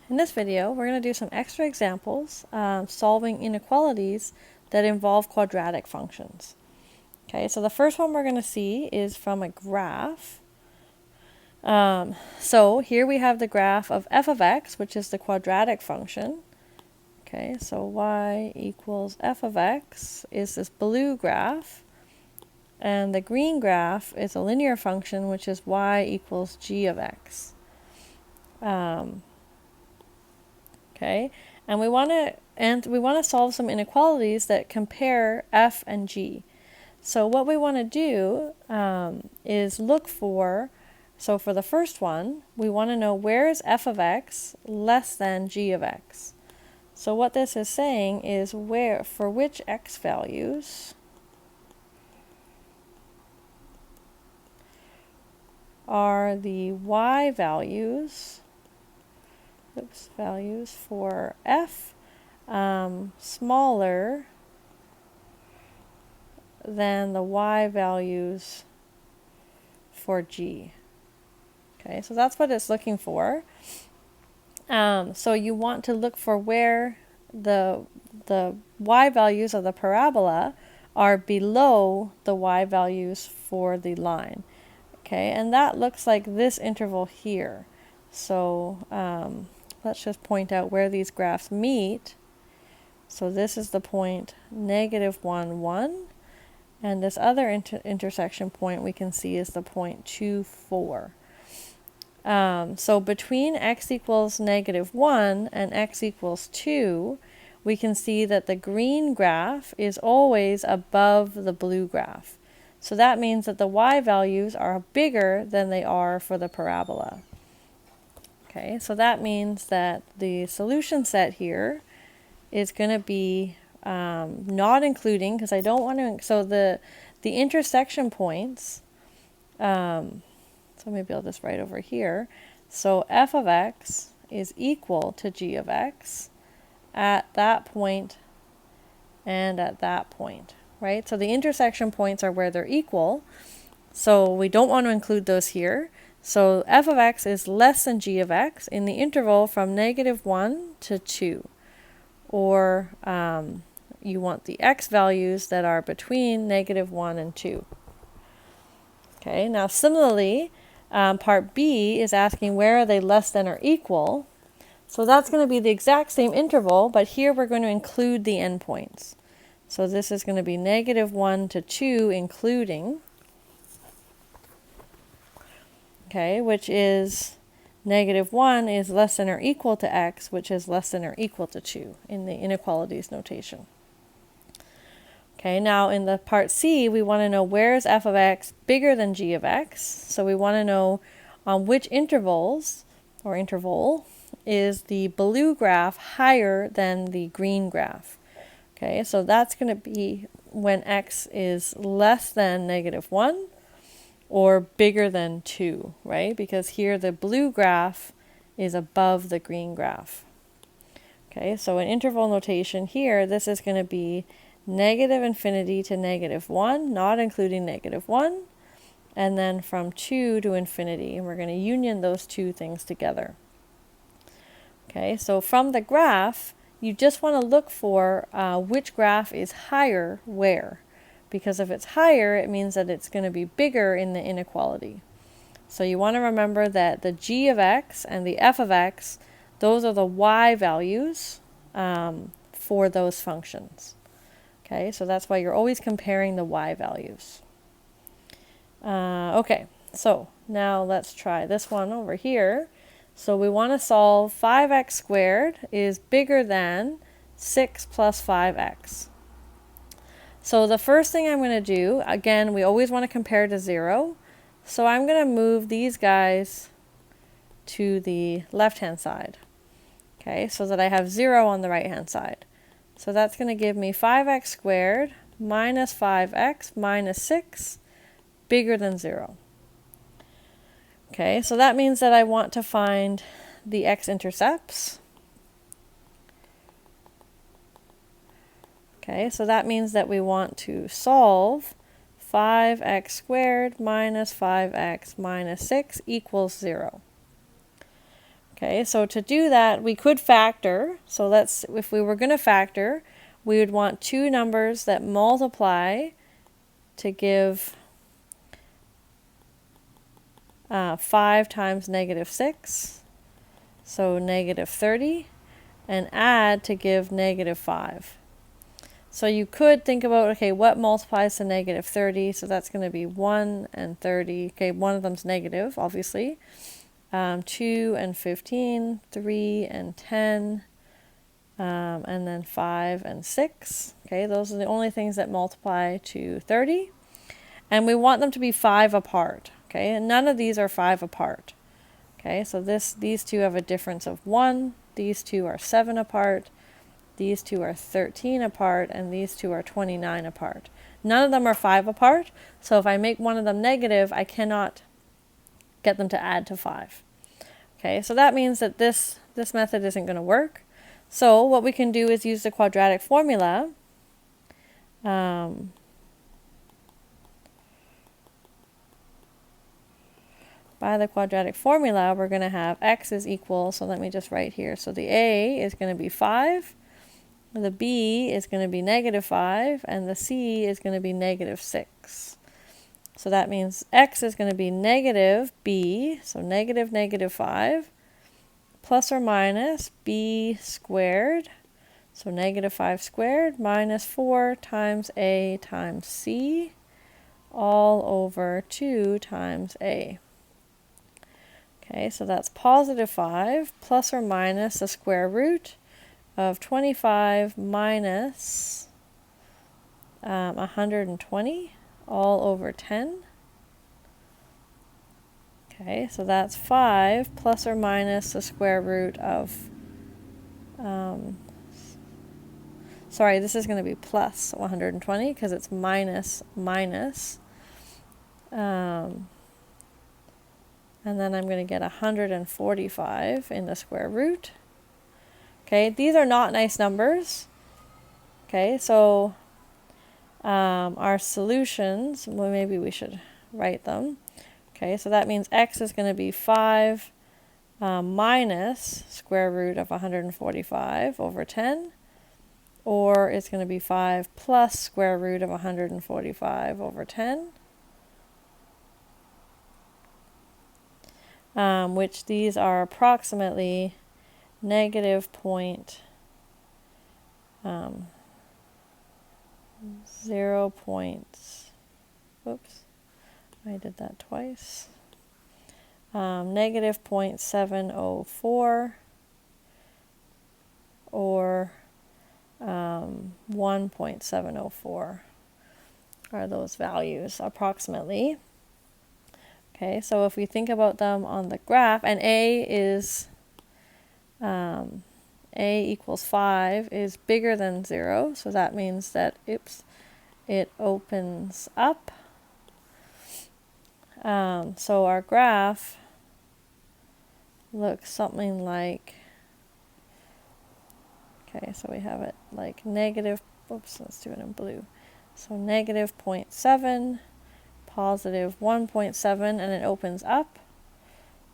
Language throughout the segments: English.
In this video, we're going to do some extra examples solving inequalities that involve quadratic functions. Okay, so the first one we're going to see is from a graph. So here we have the graph of f of x, which is the quadratic function. Okay, so y equals f of x is this blue graph. And the green graph is a linear function, which is y equals g of x. Okay, and we want to solve some inequalities that compare f and g. So what we want to do is look for, so for the first one, we want to know where is f of x less than g of x. So what this is saying is where, for which x values are the y values, values for f smaller than the y values for g. Okay, so that's what it's looking for. So you want to look for where the y values of the parabola are below the y values for the line. Okay, and that looks like this interval here. So let's just point out where these graphs meet. So this is the point -1, 1. And this other intersection point we can see is the point 2, 4. So between x equals -1 and x equals 2, we can see that the green graph is always above the blue graph. So that means that the y values are bigger than they are for the parabola. Okay, so that means that the solution set here is going to be not including, because I don't want to, so the intersection points, so maybe I'll just write over here. So f of x is equal to g of x at that point and at that point, right? So the intersection points are where they're equal. So we don't want to include those here. So f of x is less than g of x in the interval from -1 to 2. Or you want the x values that are between -1 and 2. Okay, now similarly, part B is asking where are they less than or equal. So that's going to be the exact same interval, but here we're going to include the endpoints. So this is going to be -1 to 2 including, okay, which is -1 is less than or equal to x, which is less than or equal to 2 in the inequalities notation. Okay, now in the part C, we want to know where is f of x bigger than g of x. So we want to know on which intervals or interval is the blue graph higher than the green graph. Okay, so that's going to be when x is less than -1 or bigger than 2, right? Because here the blue graph is above the green graph. Okay, so in interval notation here, this is going to be -infinity to -1, not including -1, and then from 2 to infinity. And we're going to union those two things together. Okay, so from the graph, you just want to look for which graph is higher where. Because if it's higher, it means that it's going to be bigger in the inequality. So you want to remember that the g of x and the f of x, those are the y values for those functions. Okay, so that's why you're always comparing the y values. Okay, so now let's try this one over here. So we want to solve 5x squared is bigger than 6 plus 5x. So the first thing I'm going to do, again, we always want to compare to 0. So I'm going to move these guys to the left-hand side. Okay, so that I have 0 on the right-hand side. So that's going to give me 5x squared minus 5x minus 6 bigger than 0. Okay, so that means that I want to find the x-intercepts. Okay, so that means that we want to solve 5x squared minus 5x minus 6 equals 0. Okay, so to do that, we could factor. So if we were going to factor, we would want two numbers that multiply to give 5 times negative 6, so negative 30, and add to give negative 5. So you could think about, okay, what multiplies to negative 30? So that's going to be 1 and 30. Okay, one of them's negative, obviously. 2 and 15, 3 and 10, and then 5 and 6. Okay, those are the only things that multiply to 30. And we want them to be 5 apart. Okay, and none of these are 5 apart. Okay, so these two have a difference of 1. These two are 7 apart. These two are 13 apart, and these two are 29 apart. None of them are 5 apart, so if I make one of them negative, I cannot get them to add to 5. Okay, so that means that this method isn't going to work. So what we can do is use the quadratic formula. By the quadratic formula, we're going to have x is equal, so let me just write here. So the a is going to be 5, the b is going to be negative 5, and the c is going to be negative 6. So that means x is going to be negative b, so negative negative 5, plus or minus b squared, so negative 5 squared, minus 4 times a times c, all over 2 times a. Okay, so that's positive 5 plus or minus the square root of 25 minus 120 all over 10. Okay, so that's 5 plus or minus the square root of, sorry, this is going to be plus 120 because it's minus minus. And then I'm going to get 145 in the square root. Okay, these are not nice numbers. Okay, so our solutions, well, maybe we should write them. Okay, so that means x is going to be 5 minus square root of 145 over 10, or it's going to be 5 plus square root of 145 over 10. Which these are approximately negative point 0. Whoops, I did that twice. Negative 0.704 or 1.704 are those values approximately. Okay, so if we think about them on the graph, and a is a equals 5 is bigger than 0, so that means that it opens up. So our graph looks something like, okay, so we have it like negative, oops, let's do it in blue. So negative 0.7, positive 1.7, and it opens up.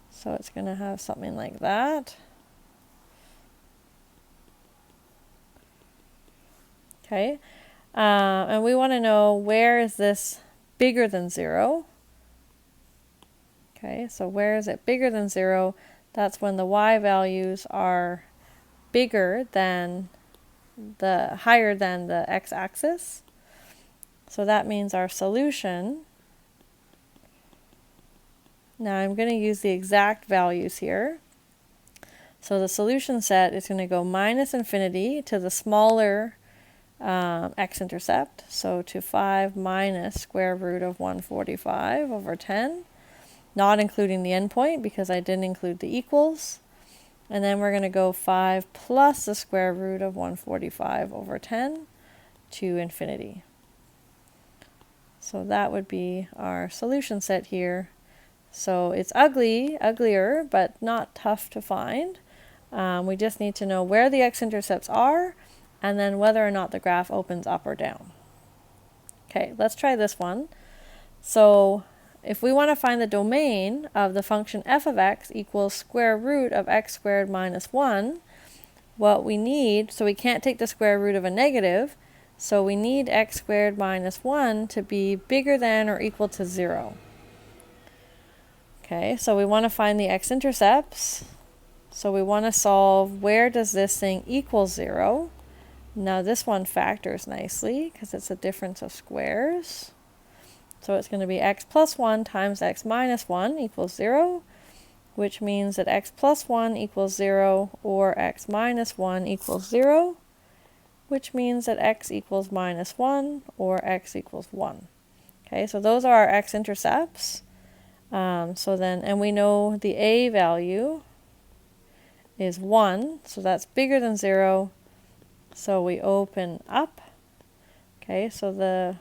So it's going to have something like that. Okay, and we want to know, where is this bigger than 0? Okay, so where is it bigger than 0? That's when the y values are bigger than higher than the x-axis. So that means our solution, now I'm going to use the exact values here. So the solution set is going to go minus infinity to the smaller x-intercept, so to 5 minus square root of 145 over 10, not including the endpoint because I didn't include the equals. And then we're going to go 5 plus the square root of 145 over 10 to infinity. So that would be our solution set here. So it's uglier, but not tough to find. We just need to know where the x-intercepts are and then whether or not the graph opens up or down. Okay, let's try this one. So if we want to find the domain of the function f of x equals square root of x squared minus 1, what we need, so we can't take the square root of a negative, so we need x squared minus 1 to be bigger than or equal to 0. Okay, so we want to find the x-intercepts. So we want to solve where does this thing equal 0. Now this one factors nicely because it's a difference of squares. So it's going to be x plus 1 times x minus 1 equals 0, which means that x plus 1 equals 0 or x minus 1 equals 0, which means that x equals minus 1 or x equals 1. Okay, so those are our x-intercepts. So then, and we know the a value is 1, so that's bigger than 0, so we open up. Okay, so the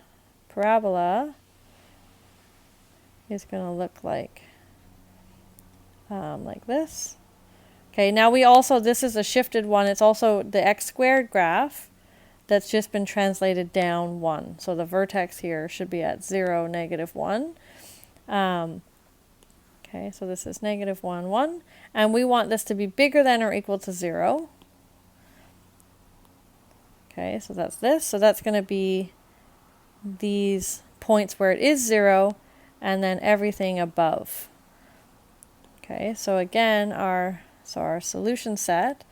parabola is going to look like this. Okay, now we also, this is a shifted one, it's also the x squared graph that's just been translated down 1. So the vertex here should be at 0, negative 1. Okay, so this is negative 1, 1. And we want this to be bigger than or equal to 0. Okay, so that's this. So that's going to be these points where it is 0, and then everything above. Okay, so again, our solution set.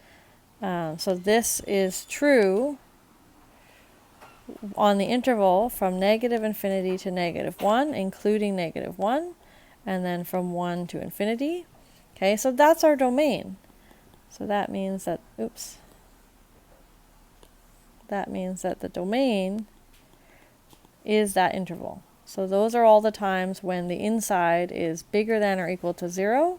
So this is true on the interval from negative infinity to negative 1, including negative 1. And then from 1 to infinity. Okay, so that's our domain. So that means that, that means that the domain is that interval. So those are all the times when the inside is bigger than or equal to 0.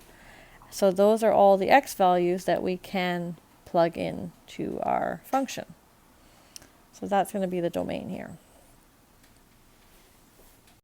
So those are all the x values that we can plug in to our function. So that's going to be the domain here.